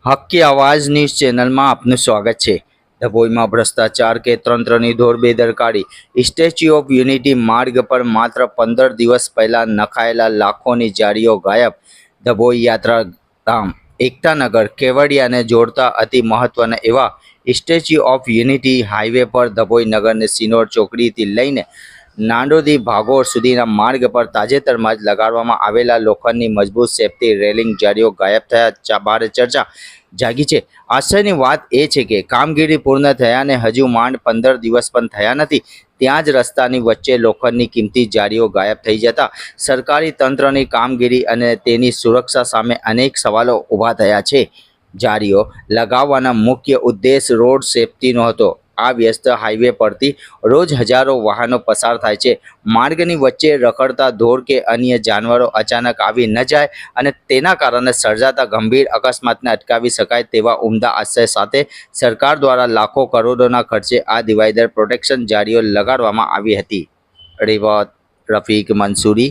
હક્કી આવાજ ન્યૂઝ ચેનલમાં આપનું સ્વાગત છે। ડભોઈમાં ભ્રષ્ટાચાર કે તંત્રની ધોર બેદરકારી। સ્ટેચ્યુ ઓફ યુનિટી માર્ગ પર માત્ર 15 દિવસ પહેલા નખાયેલા લાખોની જાળીઓ ગાયબ। ડભોઈ યાત્રાધામ એકતાનગર કેવડિયાને જોડતા અતિ મહત્વના એવા સ્ટેચ્યુ ઓફ યુનિટી હાઈવે પર ડભોઈ નગરની સિનોર ચોકડીથી લઈને નાંદોદી ભાગોળ સુધીના માર્ગ પર તાજેતરમાં જ લગાડવામાં આવેલા લોખંડની મજબૂત સેફ્ટી રેલિંગ જાળીઓ ગાયબ થયા બાદ ચર્ચા જાગી છે। આશ્ચર્યની વાત એ છે કે કામગીરી પૂર્ણ થયાને હજુ માંડ 15 દિવસ પણ થયા નથી, ત્યાં જ રસ્તાની વચ્ચે લોખંડની કિંમતી જાળીઓ ગાયબ થઈ જતા સરકારી તંત્રની કામગીરી અને તેની સુરક્ષા સામે અનેક સવાલો ઊભા થયા છે। જાળીઓ લગાવવાના મુખ્ય ઉદ્દેશ રોડ સેફ્ટીનો હતો। આ વ્યસ્ત હાઈવે પરથી રોજ હજારો વાહનો પસાર થાય છે। માર્ગની વચ્ચે રખડતા ઢોર કે અન્ય જાનવરો અચાનક આવી ન જાય અને તેના કારણે સર્જાતા ગંભીર અકસ્માતને અટકાવી શકાય તેવા ઉમદા આશય સાથે સરકાર દ્વારા લાખો કરોડોના ખર્ચે આ ડિવાઈડર પ્રોટેક્શન જાળીઓ લગાડવામાં આવી હતી। રિપોર્ટ રફીક મંસૂરી,